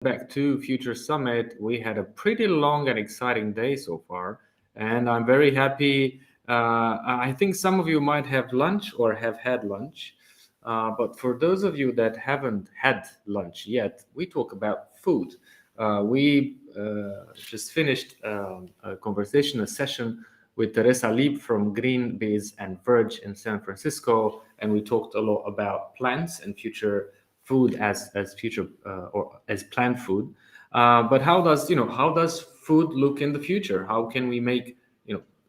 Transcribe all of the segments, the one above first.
Back to Future Summit. We had a pretty long and exciting day so far, and I'm very happy. I think some of you might have lunch or have had lunch, but for those of you that haven't had lunch yet, we talk about food. We just finished a conversation, a session with Teresa Lieb from Greenpeace and Verge in San Francisco, and we talked a lot about plants and future food as future or as plant food. But how does food look in the future? How can we make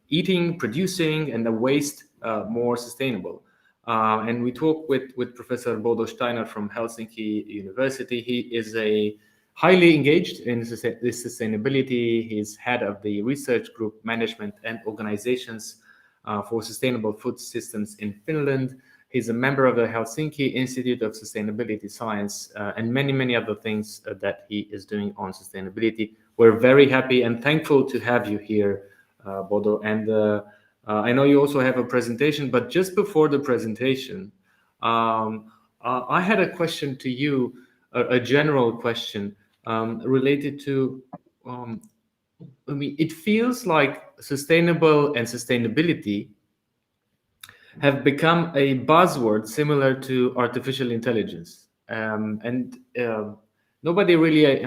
eating, producing, and the waste more sustainable? And we talked with Professor Bodo Steiner from Helsinki University. He is a highly engaged in this sustainability. He's head of the research group management and organizations for sustainable food systems in Finland. He's a member of the Helsinki Institute of Sustainability Science and many other things that he is doing on sustainability. We're very happy and thankful to have you here, Bodo. And I know you also have a presentation, but just before the presentation, I had a question to you, a general question related to, it feels like sustainable and sustainability have become a buzzword similar to artificial intelligence. Nobody really,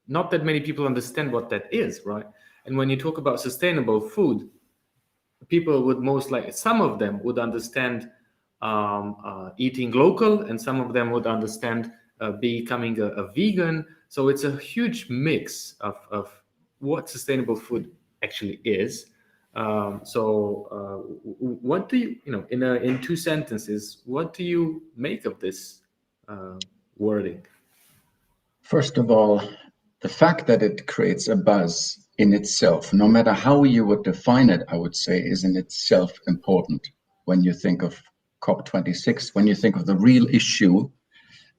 not that many people understand what that is, right? And when you talk about sustainable food, people would some of them would understand eating local, and some of them would understand becoming a vegan. So it's a huge mix of what sustainable food actually is. What do you, in two sentences, what do you make of this wording? First of all, the fact that it creates a buzz in itself, no matter how you would define it, I would say, is in itself important when you think of COP26, when you think of the real issue,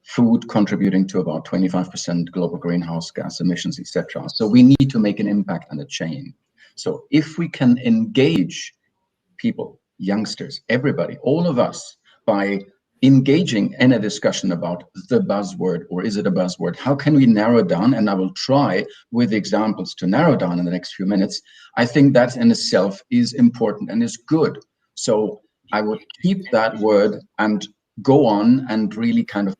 food contributing to about 25% global greenhouse gas emissions, etc. So we need to make an impact and a change. So if we can engage people, youngsters, everybody, all of us, by engaging in a discussion about the buzzword, or is it a buzzword? How can we narrow it down? And I will try with examples to narrow down in the next few minutes. I think that in itself is important and is good. So I would keep that word and go on and really kind of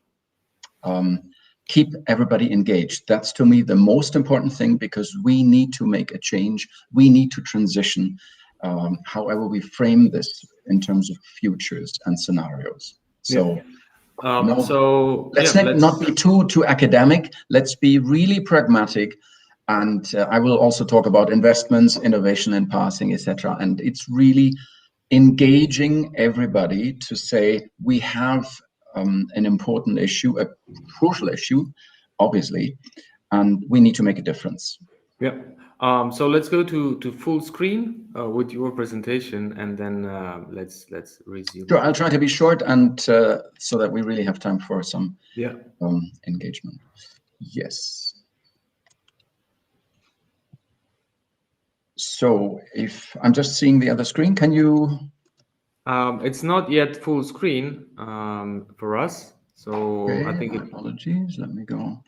keep everybody engaged. That's to me the most important thing, because we need to make a change. We need to transition, however we frame this in terms of futures and scenarios. So, let's not be too academic. Let's be really pragmatic. And I will also talk about investments, innovation and passing, etc. And it's really engaging everybody to say we have an important issue, a crucial issue, obviously, and we need to make a difference. Yeah. So let's go to full screen with your presentation, and then let's resume. Sure, I'll try to be short, and so that we really have time for some engagement. Yes. So if I'm just seeing the other screen, can you? It's not yet full screen for us, so okay, I think apologies. Let me go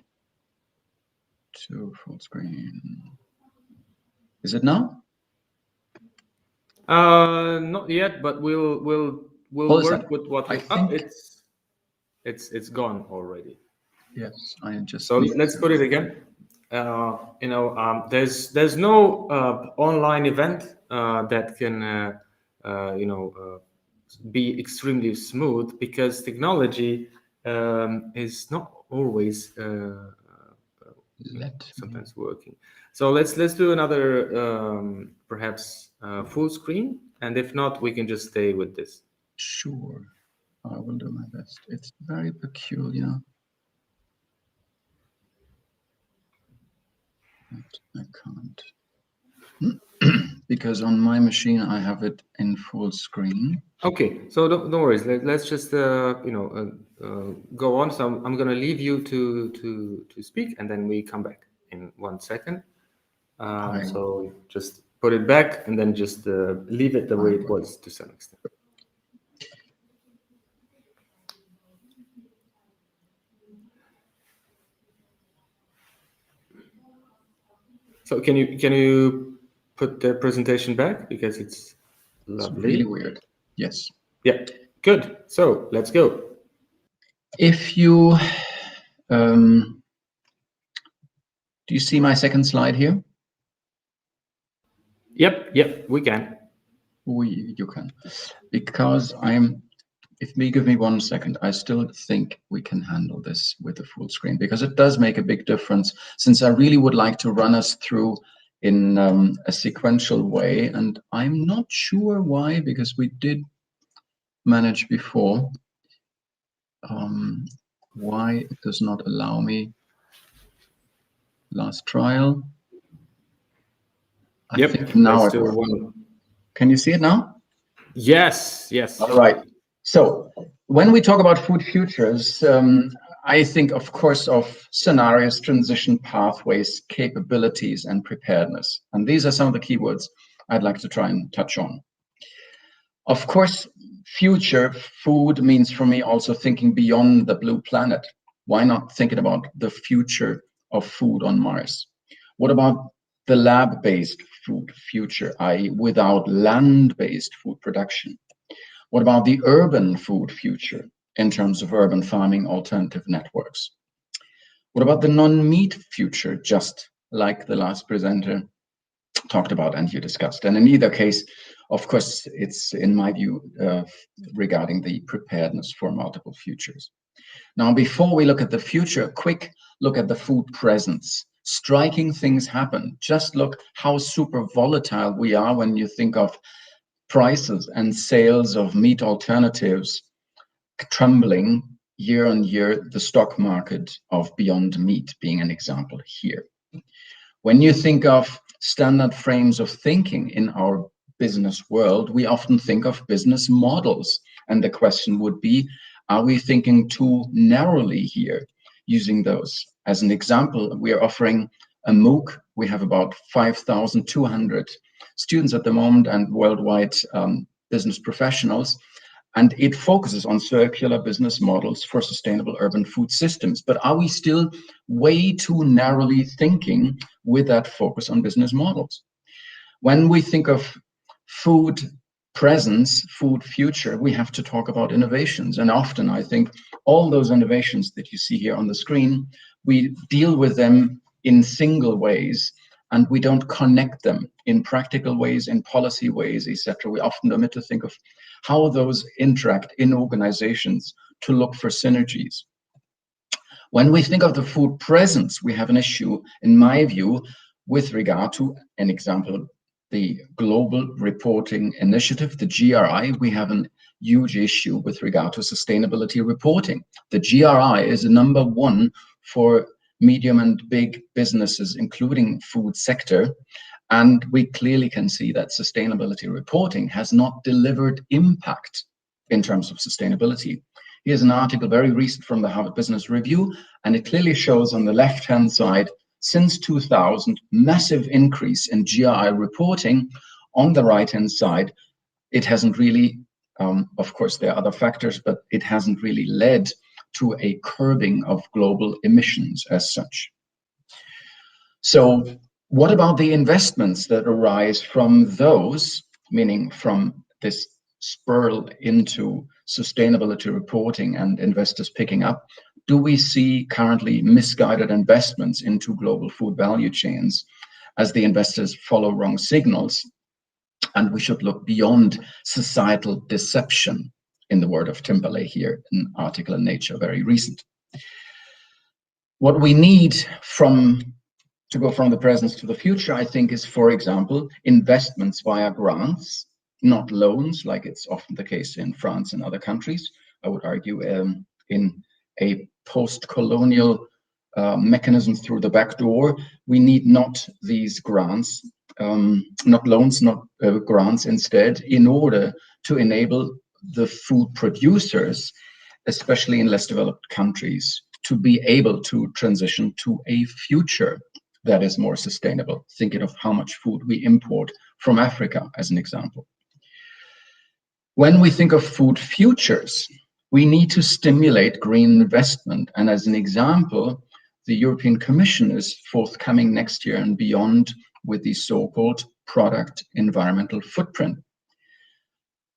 to full screen. Is it now? Not yet, but we'll work with what I think it's gone already. Yes, I just. So let's put it again. There's no online event that can be extremely smooth, because technology is not always sometimes working. So let's do another perhaps full screen, and if not, we can just stay with this. Sure, I will do my best. It's very peculiar. I can't because on my machine I have it in full screen. Okay, so don't worry. Let's just go on. So I'm going to leave you to speak, and then we come back in 1 second. So just put it back, and then just leave it the way it was to some extent. So can you put the presentation back, because it's lovely. It's really weird. Yes. Yeah, good. So let's go. If you do you see my second slide here? Yep, we can. You can, because if you give me 1 second, I still think we can handle this with the full screen, because it does make a big difference, since I really would like to run us through in a sequential way, and I'm not sure why, because we did manage before, why it does not allow me. Last trial. I think now it works. Can you see it now? Yes. All right. So when we talk about food futures, I think, of course, of scenarios, transition pathways, capabilities, and preparedness. And these are some of the keywords I'd like to try and touch on. Of course, future food means for me also thinking beyond the blue planet. Why not thinking about the future of food on Mars? What about the lab-based food future, i.e. without land-based food production? What about the urban food future in terms of urban farming alternative networks? What about the non-meat future, just like the last presenter talked about and you discussed? And in either case, of course, it's, in my view, regarding the preparedness for multiple futures. Now, before we look at the future, a quick look at the food presence. Striking things happen. Just look how super volatile we are when you think of prices and sales of meat alternatives trembling year on year, the stock market of Beyond Meat being an example here. When you think of standard frames of thinking in our business world, we often think of business models. And the question would be, are we thinking too narrowly here using those? As an example, we are offering a MOOC. We have about 5,200 students at the moment and worldwide business professionals. And it focuses on circular business models for sustainable urban food systems. But are we still way too narrowly thinking with that focus on business models? When we think of food presence, food future, we have to talk about innovations. And often I think all those innovations that you see here on the screen, we deal with them in single ways, and we don't connect them in practical ways, in policy ways, etc. We often omit to think of how those interact in organizations to look for synergies. When we think of the food presence, we have an issue, in my view, with regard to an example, the Global Reporting Initiative, the GRI. We have a huge issue with regard to sustainability reporting. The GRI is the #1 for medium and big businesses, including food sector. And we clearly can see that sustainability reporting has not delivered impact in terms of sustainability. Here's an article very recent from the Harvard Business Review, and it clearly shows on the left-hand side, since 2000, massive increase in GRI reporting. On the right-hand side, it hasn't really, of course, there are other factors, but it hasn't really led to a curbing of global emissions as such. So what about the investments that arise from those, meaning from this spur into sustainability reporting and investors picking up? Do we see currently misguided investments into global food value chains as the investors follow wrong signals? And we should look beyond societal deception, in the word of Timperley here, an article in Nature, very recent. What we need to go from the present to the future, I think, is, for example, investments via grants, not loans, like it's often the case in France and other countries. I would argue in a post-colonial mechanism through the back door, we need not these grants, not loans, not grants instead, in order to enable the food producers, especially in less developed countries, to be able to transition to a future that is more sustainable. Thinking of how much food we import from Africa, as an example. When we think of food futures, we need to stimulate green investment. And as an example, the European Commission is forthcoming next year and beyond with the so-called product environmental footprint.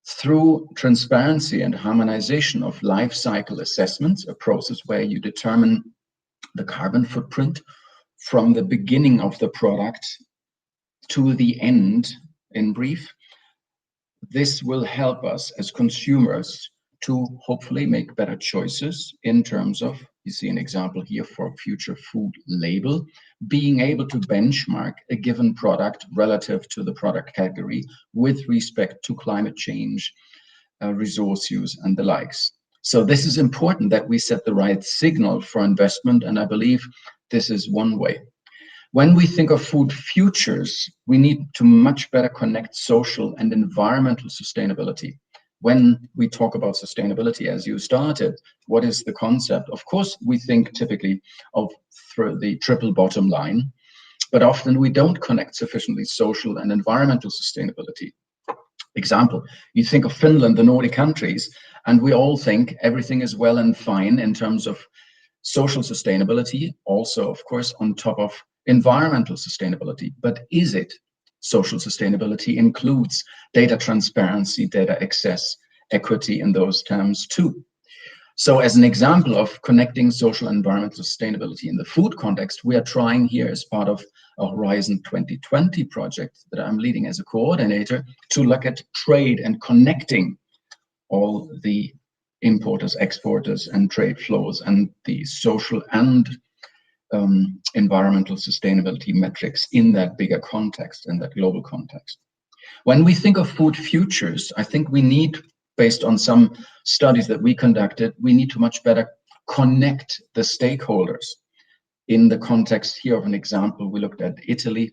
Through transparency and harmonization of life cycle assessments, a process where you determine the carbon footprint from the beginning of the product to the end, in brief, this will help us as consumers to hopefully make better choices in terms of, you see an example here for future food label, being able to benchmark a given product relative to the product category with respect to climate change, resource use, and the likes. So this is important that we set the right signal for investment, and I believe this is one way. When we think of food futures, we need to much better connect social and environmental sustainability. When we talk about sustainability, as you started, what is the concept? Of course, we think typically of the triple bottom line, but often we don't connect sufficiently social and environmental sustainability. Example, you think of Finland, the Nordic countries, and we all think everything is well and fine in terms of social sustainability, also, of course, on top of environmental sustainability. But is it? Social sustainability includes data transparency, data access, equity in those terms too. So as an example of connecting social and environmental sustainability in the food context, we are trying here as part of a Horizon 2020 project that I'm leading as a coordinator to look at trade and connecting all the importers, exporters, and trade flows and the social and environmental sustainability metrics in that bigger context, in that global context. When we think of food futures, I think we need, based on some studies that we conducted, we need to much better connect the stakeholders. In the context here of an example, we looked at Italy.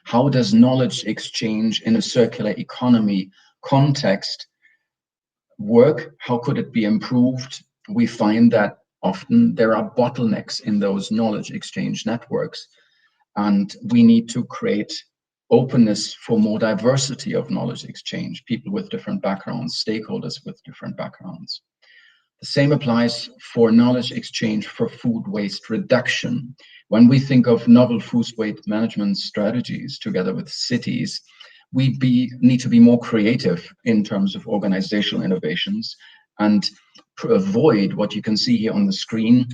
How does knowledge exchange in a circular economy context work? How could it be improved? We find that often there are bottlenecks in those knowledge exchange networks, and we need to create openness for more diversity of knowledge exchange, people with different backgrounds, stakeholders with different backgrounds. The same applies for knowledge exchange for food waste reduction. When we think of novel food waste management strategies together with cities, we need to be more creative in terms of organizational innovations and avoid what you can see here on the screen,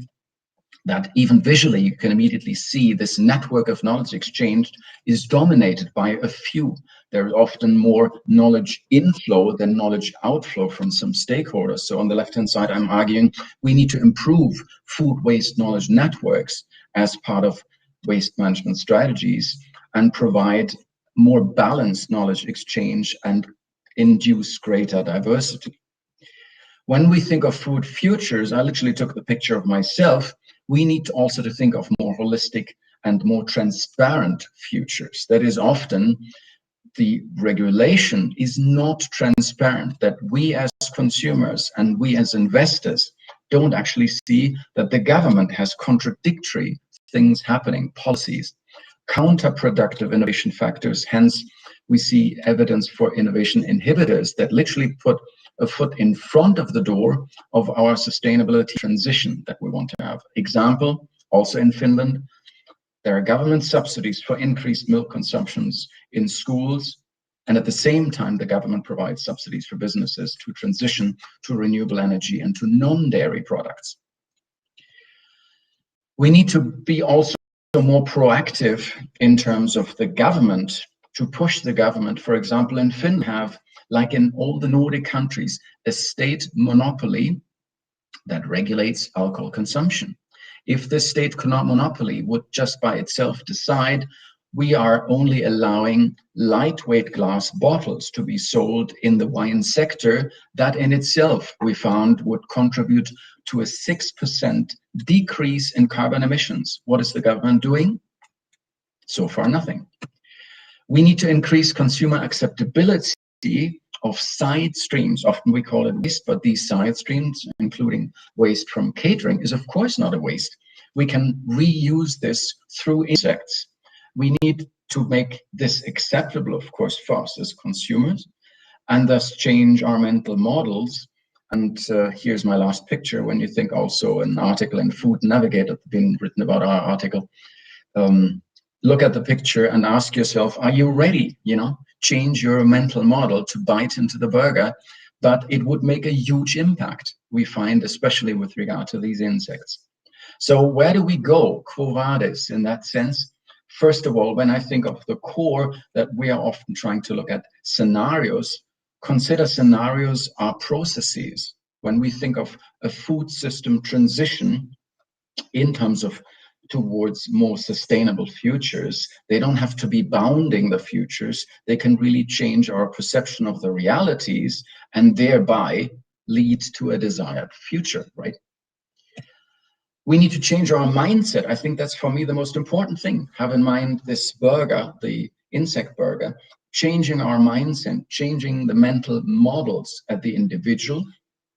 that even visually you can immediately see this network of knowledge exchange is dominated by a few. There is often more knowledge inflow than knowledge outflow from some stakeholders. So on the left-hand side, I'm arguing we need to improve food waste knowledge networks as part of waste management strategies and provide more balanced knowledge exchange and induce greater diversity. When we think of food futures, I literally took the picture of myself. We need also to think of more holistic and more transparent futures. That is, often the regulation is not transparent, that we as consumers and we as investors don't actually see that the government has contradictory things happening, policies, counterproductive innovation factors. Hence, we see evidence for innovation inhibitors that literally put a foot in front of the door of our sustainability transition that we want to have. Example, also in Finland, there are government subsidies for increased milk consumptions in schools, and at the same time, the government provides subsidies for businesses to transition to renewable energy and to non-dairy products. We need to be also more proactive in terms of the government, to push the government. For example, in Finland, like in all the Nordic countries, a state monopoly that regulates alcohol consumption. If the state monopoly would just by itself decide we are only allowing lightweight glass bottles to be sold in the wine sector, that in itself we found would contribute to a 6% decrease in carbon emissions. What is the government doing? So far, nothing. We need to increase consumer acceptability of side streams. Often we call it waste, but these side streams, including waste from catering, is of course not a waste. We can reuse this through insects. We need to make this acceptable, of course, for us as consumers, and thus change our mental models And here's my last picture. When you think also an article in Food Navigator being written about our article, look at the picture and ask yourself, are you ready? Change your mental model to bite into the burger, but it would make a huge impact, we find, especially with regard to these insects. So where do we go, quo vadis, in that sense? First of all, when I think of the core, that we are often trying to look at scenarios, consider scenarios are processes. When we think of a food system transition in terms of towards more sustainable futures, they don't have to be bounding the futures. They can really change our perception of the realities and thereby lead to a desired future, right? We need to change our mindset. I think that's, for me, the most important thing. Have in mind this burger, the insect burger, changing our mindset, changing the mental models at the individual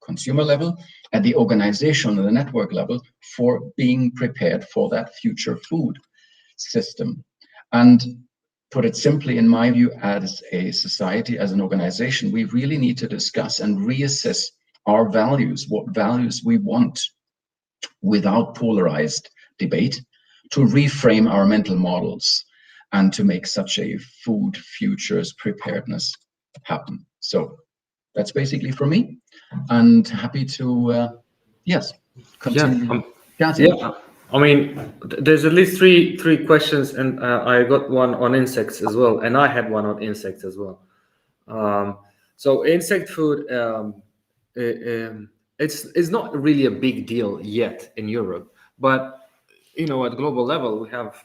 consumer level, at the organization, the network level, for being prepared for that future food system. And put it simply, in my view, as a society, as an organization, we really need to discuss and reassess our values, what values we want, without polarized debate, to reframe our mental models and to make such a food futures preparedness happen. So that's basically for me, and happy to continue. Yeah, I mean, there's at least three questions, and I got one on insects as well, and I had one on insects as well. So insect food, it's not really a big deal yet in Europe, but at global level, we have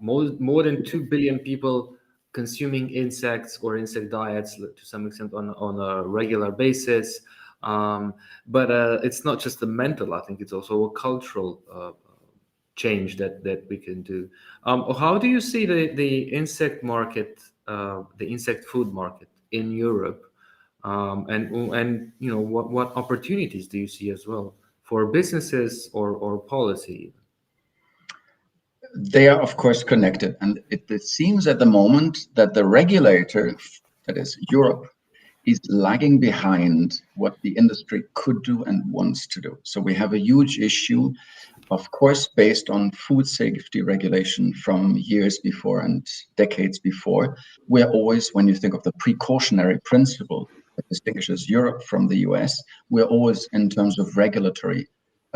more than 2 billion people consuming insects or insect diets to some extent on a regular basis. But it's not just the mental. I think it's also a cultural change that we can do. How do you see the insect market, the insect food market in Europe? And what opportunities do you see as well for businesses or policy? They are, of course, connected. And it seems at the moment that the regulator, that is Europe, is lagging behind what the industry could do and wants to do. So we have a huge issue, of course, based on food safety regulation from years before and decades before. We're always, when you think of the precautionary principle that distinguishes Europe from the US, we're always, in terms of regulatory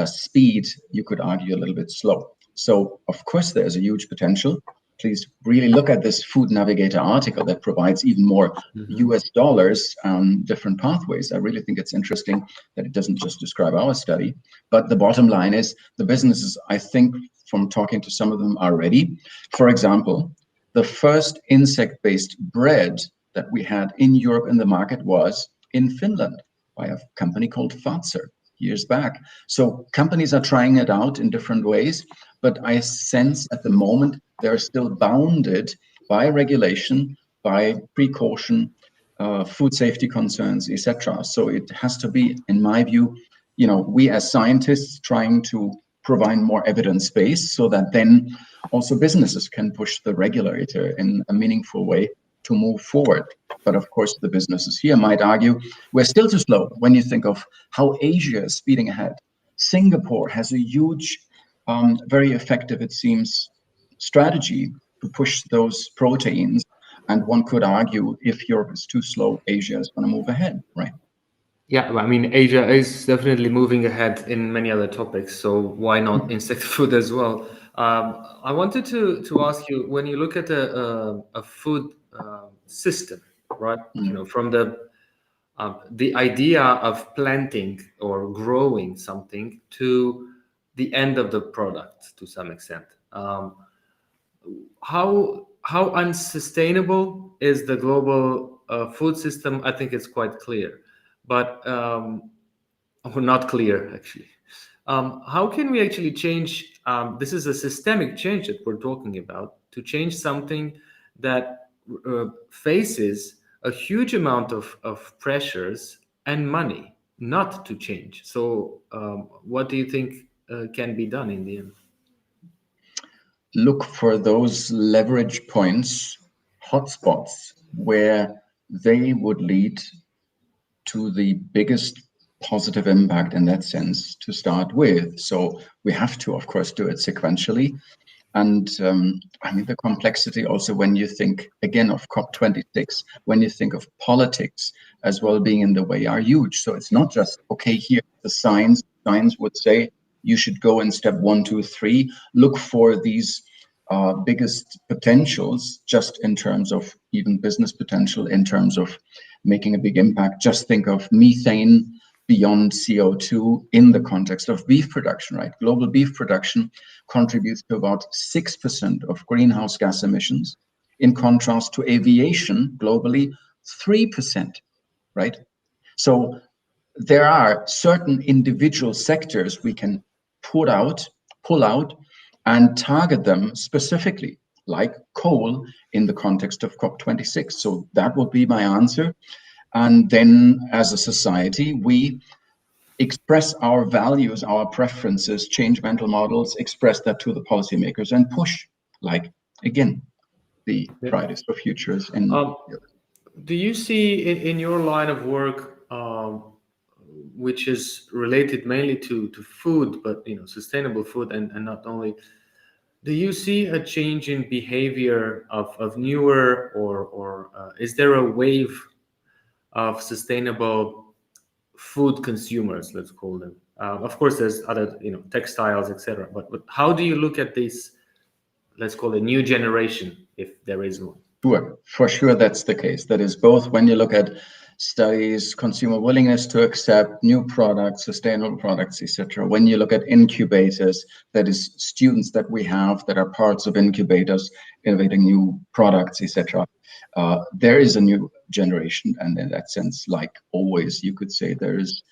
speed, you could argue, a little bit slow. So, of course, there's a huge potential. Please really look at this Food Navigator article that provides even more US dollars, different pathways. I really think it's interesting that it doesn't just describe our study. But the bottom line is the businesses, I think, from talking to some of them, are ready. For example, the first insect-based bread that we had in Europe in the market was in Finland by a company called Fazer years back. So companies are trying it out in different ways, but I sense at the moment they're still bounded by regulation, by precaution, food safety concerns, etc. So it has to be, in my view, we as scientists trying to provide more evidence base so that then also businesses can push the regulator in a meaningful way to move forward. But of course, the businesses here might argue we're still too slow when you think of how Asia is speeding ahead. Singapore has a huge, very effective, it seems, strategy to push those proteins. And one could argue if Europe is too slow, Asia is going to move ahead, right? Yeah, I mean, Asia is definitely moving ahead in many other topics. So why not insect food as well? I wanted to ask you, when you look at a food system, right? From the idea of planting or growing something to the end of the product to some extent. How unsustainable is the global food system? I think it's quite clear, but not clear actually. How can we actually change? This is a systemic change that we're talking about, to change something that faces a huge amount of pressures and money not to change. So what do you think can be done in the end? Look for those leverage points, hotspots, where they would lead to the biggest positive impact in that sense to start with. So we have to, of course, do it sequentially. And I mean, the complexity also when you think, again, of COP26, when you think of politics as well being in the way are huge. So it's not just, okay, here the science would say you should go in step 1, 2, 3, look for these biggest potentials just in terms of even business potential, in terms of making a big impact. Just think of methane beyond CO2 in the context of beef production, right? Global beef production contributes to about 6% of greenhouse gas emissions, in contrast to aviation globally, 3%, right? So there are certain individual sectors we can pull out, and target them specifically, like coal in the context of COP26. So that would be my answer. And then as a society, we express our values, our preferences, change mental models, express that to the policymakers and push, like, again, the Fridays for Futures. And do you see in your line of work, which is related mainly to food, but sustainable food, and not only, do you see a change in behavior of newer or is there a wave of sustainable food consumers, let's call them? Of course, there's other, textiles, etc. But how do you look at this, let's call it new generation, if there is one? Sure, for sure that's the case. That is both when you look at studies, consumer willingness to accept new products, sustainable products, etc. When you look at incubators, that is students that we have that are parts of incubators, innovating new products, etc. There is a new generation, and in that sense, like always, you could say there is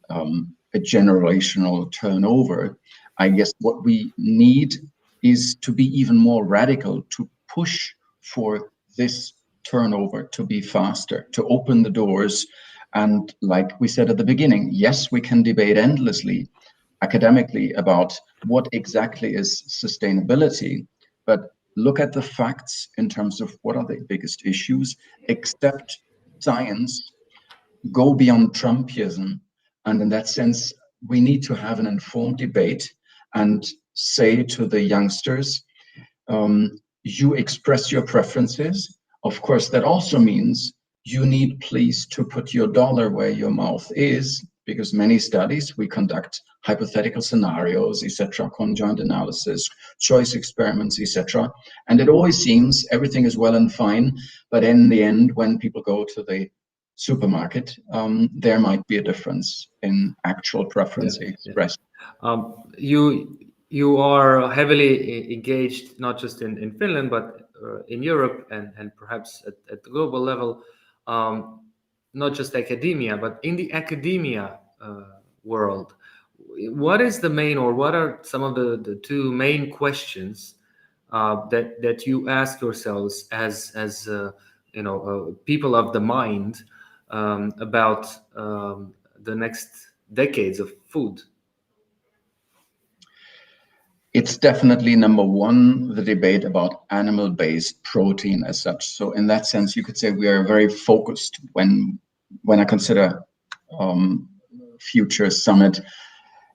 a generational turnover. I guess what we need is to be even more radical, to push for this turnover to be faster, to open the doors. And like we said at the beginning, yes, we can debate endlessly academically about what exactly is sustainability, but look at the facts in terms of what are the biggest issues, accept science, go beyond Trumpism. And in that sense, we need to have an informed debate and say to the youngsters, you express your preferences. Of course, that also means you need please to put your dollar where your mouth is, because many studies we conduct hypothetical scenarios, etc., conjoint analysis, choice experiments, etc. And it always seems everything is well and fine, but in the end, when people go to the supermarket, there might be a difference in actual preference expressed. You are heavily engaged, not just in Finland, but in Europe and perhaps at the global level, not just academia, but in the academia world. What is the main, or what are some of the two main questions that you ask yourselves as people of the mind about the next decades of food? It's definitely number one, the debate about animal-based protein as such. So in that sense, you could say we are very focused when I consider Future Summit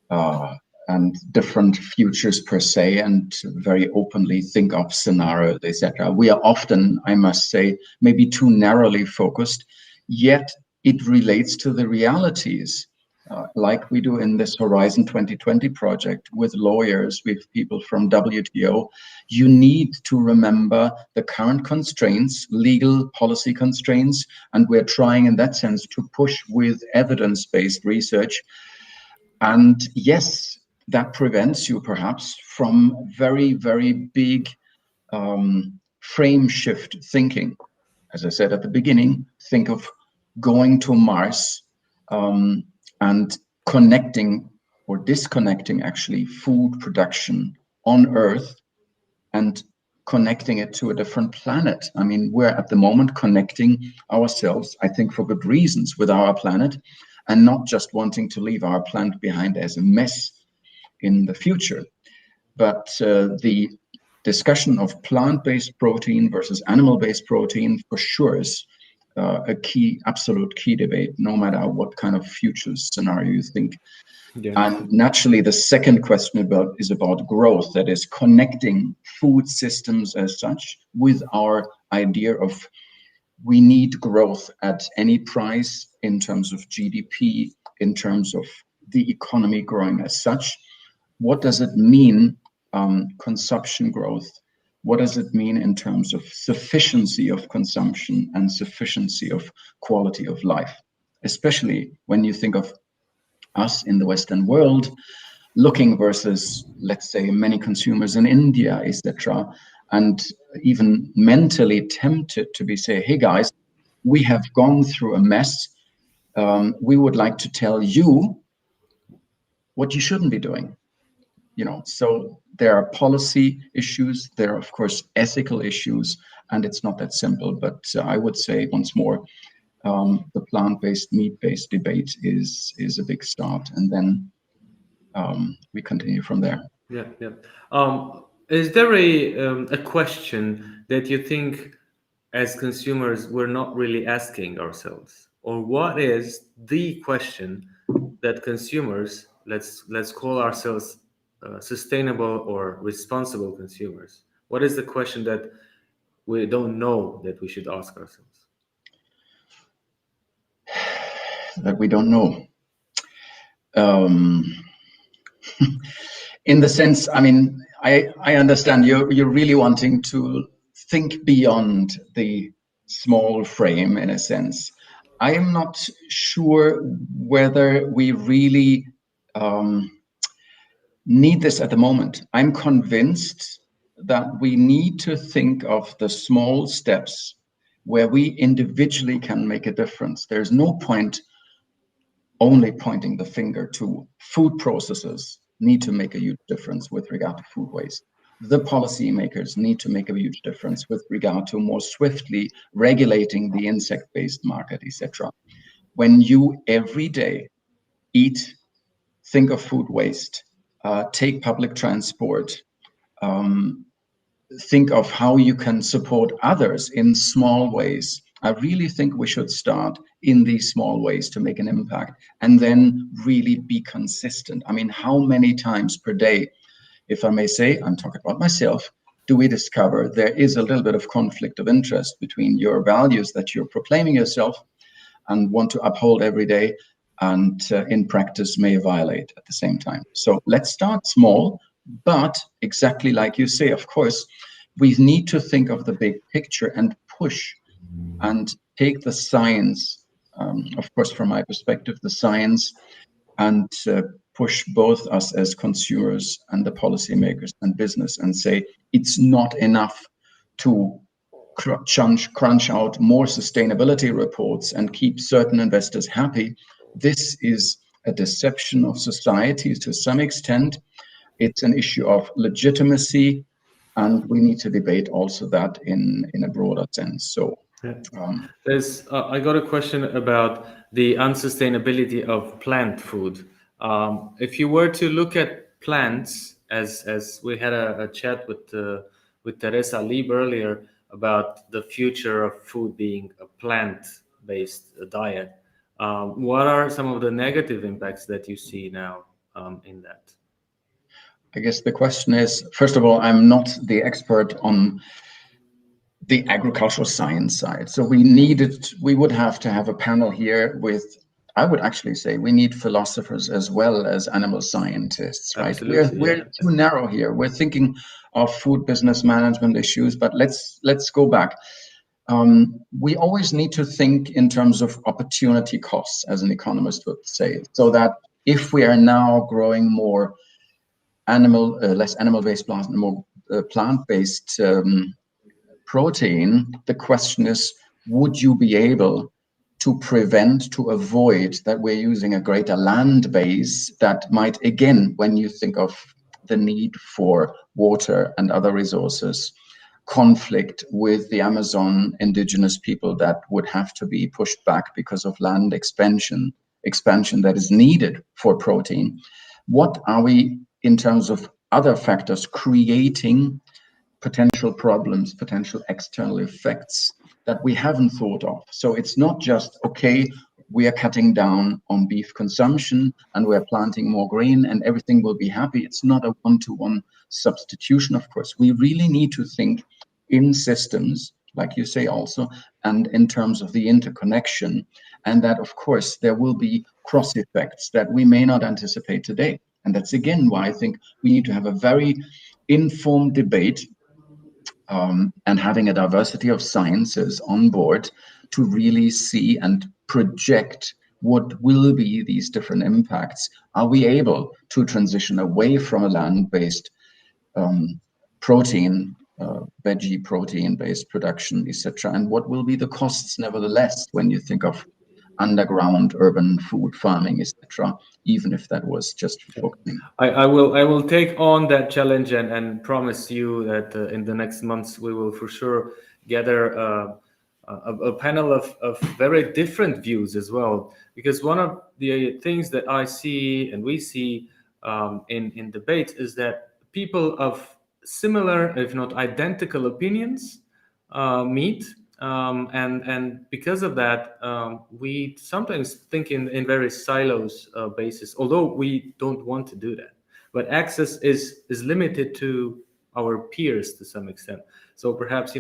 and different futures per se, and very openly think of scenarios, etc. We are often, I must say, maybe too narrowly focused, yet it relates to the realities. Like we do in this Horizon 2020 project with lawyers, with people from WTO, you need to remember the current constraints, legal policy constraints, and we're trying in that sense to push with evidence-based research. And yes, that prevents you perhaps from very, very big frame shift thinking. As I said at the beginning, think of going to Mars, and connecting or disconnecting actually food production on Earth and connecting it to a different planet. I mean, we're at the moment connecting ourselves, I think for good reasons, with our planet, and not just wanting to leave our planet behind as a mess in the future. But the discussion of plant-based protein versus animal-based protein for sure is absolute key debate, no matter what kind of future scenario you think. Yeah. And naturally, the second question is about growth, that is connecting food systems as such with our idea of we need growth at any price in terms of GDP, in terms of the economy growing as such. What does it mean, consumption growth? What does it mean in terms of sufficiency of consumption and sufficiency of quality of life? Especially when you think of us in the Western world, looking versus, let's say, many consumers in India, etc., and even mentally tempted to be say, hey guys, we have gone through a mess. We would like to tell you what you shouldn't be doing. So there are policy issues, there are of course ethical issues, and it's not that simple. But I would say once more, the plant-based, meat-based debate is a big start, and then we continue from there. Yeah, yeah. Is there a question that you think, as consumers, we're not really asking ourselves, or what is the question that consumers, let's call ourselves sustainable or responsible consumers? What is the question that we don't know that we should ask ourselves? That we don't know. In the sense, I mean, I understand you're really wanting to think beyond the small frame in a sense. I am not sure whether we really need this at the moment. I'm convinced that we need to think of the small steps where we individually can make a difference. There's no point only pointing the finger to food processors need to make a huge difference with regard to food waste. The policymakers need to make a huge difference with regard to more swiftly regulating the insect-based market, etc. When you every day eat, think of food waste, take public transport, think of how you can support others in small ways. I really think we should start in these small ways to make an impact and then really be consistent. I mean, how many times per day, if I may say, I'm talking about myself, do we discover there is a little bit of conflict of interest between your values that you're proclaiming yourself and want to uphold every day and in practice may violate at the same time. So let's start small, but exactly like you say, of course, we need to think of the big picture and push and take the science, of course, from my perspective, the science, and push both us as consumers and the policymakers and business and say it's not enough to crunch out more sustainability reports and keep certain investors happy. This is a deception of society to some extent. It's an issue of legitimacy, and we need to debate also that in a broader sense. So I got a question about the unsustainability of plant food. If you were to look at plants, as we had a chat with Teresa Lieb earlier about the future of food being a plant-based diet, what are some of the negative impacts that you see now in that? I guess the question is, first of all, I'm not the expert on the agricultural science side. So we would have to have a panel here with, I would actually say we need philosophers as well as animal scientists, right? We're too narrow here. We're thinking of food business management issues, but let's go back. We always need to think in terms of opportunity costs, as an economist would say, so that if we are now growing more less animal-based plant and more plant-based protein, the question is, would you be able to avoid that we're using a greater land base that might, again, when you think of the need for water and other resources, conflict with the Amazon indigenous people that would have to be pushed back because of land expansion that is needed for protein. What are we, in terms of other factors, creating potential problems, potential external effects that we haven't thought of. So it's not just, okay, we are cutting down on beef consumption and we're planting more grain and everything will be happy. It's not a one-to-one substitution, of course. We really need to think in systems, like you say also, and in terms of the interconnection, and that, of course, there will be cross effects that we may not anticipate today. And that's, again, why I think we need to have a very informed debate and having a diversity of sciences on board to really see and project what will be these different impacts. Are we able to transition away from a land-based protein, veggie protein-based production, etc.? And what will be the costs, nevertheless, when you think of underground urban food farming, etc., even if that was just for cooking? I will take on that challenge and promise you that in the next months we will for sure gather a panel of very different views as well. Because one of the things that I see and we see in debates is that people of similar, if not identical, opinions meet. And because of that, we sometimes think in very silos basis, although we don't want to do that. But access is limited to our peers to some extent. So perhaps,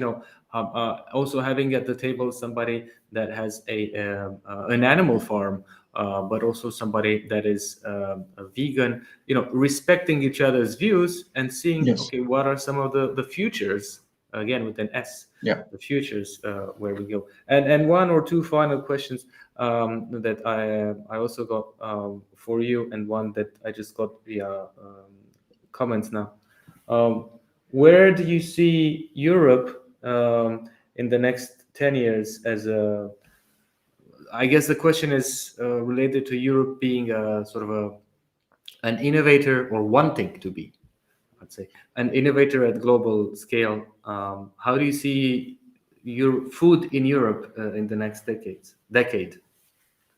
also having at the table somebody that has an animal farm, but also somebody that is a vegan, respecting each other's views and seeing, Yes. okay, what are some of the futures, again with an S, the futures where we go. And one or two final questions that I also got for you, and one that I just got via comments now. Where do you see Europe in the next 10 years as a, I guess the question is related to Europe being a sort of an innovator, or wanting to be, I'd say, an innovator at global scale. How do you see your food in Europe in the next decade?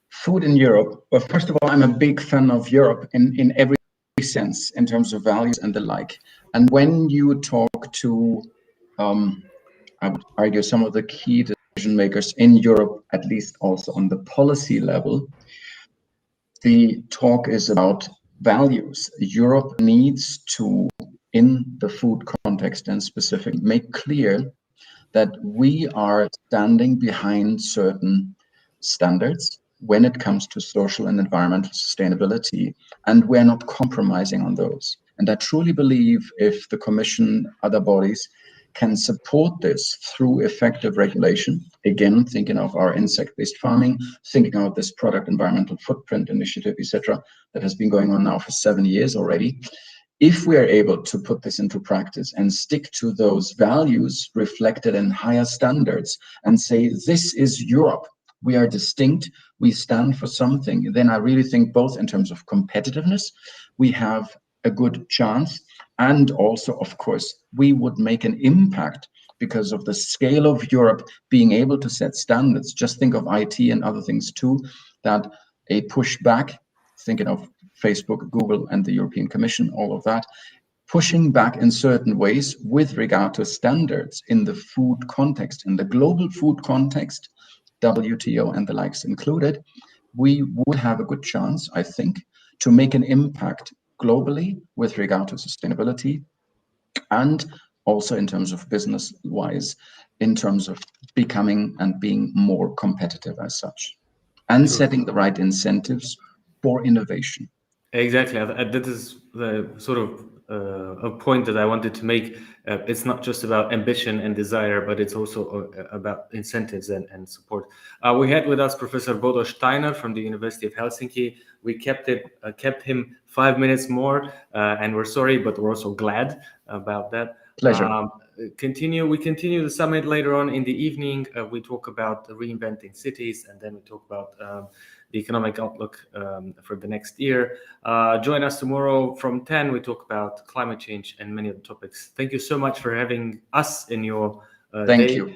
Food in Europe. Well, first of all, I'm a big fan of Europe in every sense, in terms of values and the like. And when you talk to, I would argue, some of the key decision makers in Europe, at least also on the policy level, the talk is about values. Europe needs to, in the food context and specifically, make clear that we are standing behind certain standards when it comes to social and environmental sustainability, and we're not compromising on those. And I truly believe if the Commission, other bodies, can support this through effective regulation, again, thinking of our insect-based farming, thinking of this product environmental footprint initiative, etc., that has been going on now for 7 years already. If we are able to put this into practice and stick to those values reflected in higher standards and say, this is Europe, we are distinct, we stand for something, then I really think both in terms of competitiveness, we have a good chance. And also, of course, we would make an impact because of the scale of Europe being able to set standards. Just think of IT and other things too, that a pushback, thinking of Facebook, Google, and the European Commission, all of that, pushing back in certain ways with regard to standards in the food context, in the global food context, WTO and the likes included, we would have a good chance, I think, to make an impact globally with regard to sustainability, and also in terms of business-wise, in terms of becoming and being more competitive as such, and setting the right incentives for innovation. Exactly. That is the sort of a point that I wanted to make. It's not just about ambition and desire, but it's also about incentives and support. We had with us Professor Bodo Steiner from the University of Helsinki. We kept him 5 minutes more, and we're sorry, but we're also glad about that. Pleasure. We continue the summit later on in the evening. We talk about reinventing cities, and then we talk about the economic outlook for the next year. Join us tomorrow from 10. We talk about climate change and many other topics. Thank you so much for having us in your Thank day. you.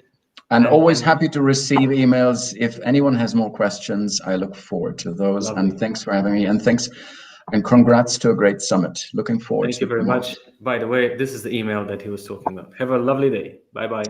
And always happy to receive emails. If anyone has more questions, I look forward to those. Lovely. And thanks for having me. And thanks and congrats to a great summit. Looking forward to it. Thank you very much. By the way, this is the email that he was talking about. Have a lovely day. Bye-bye.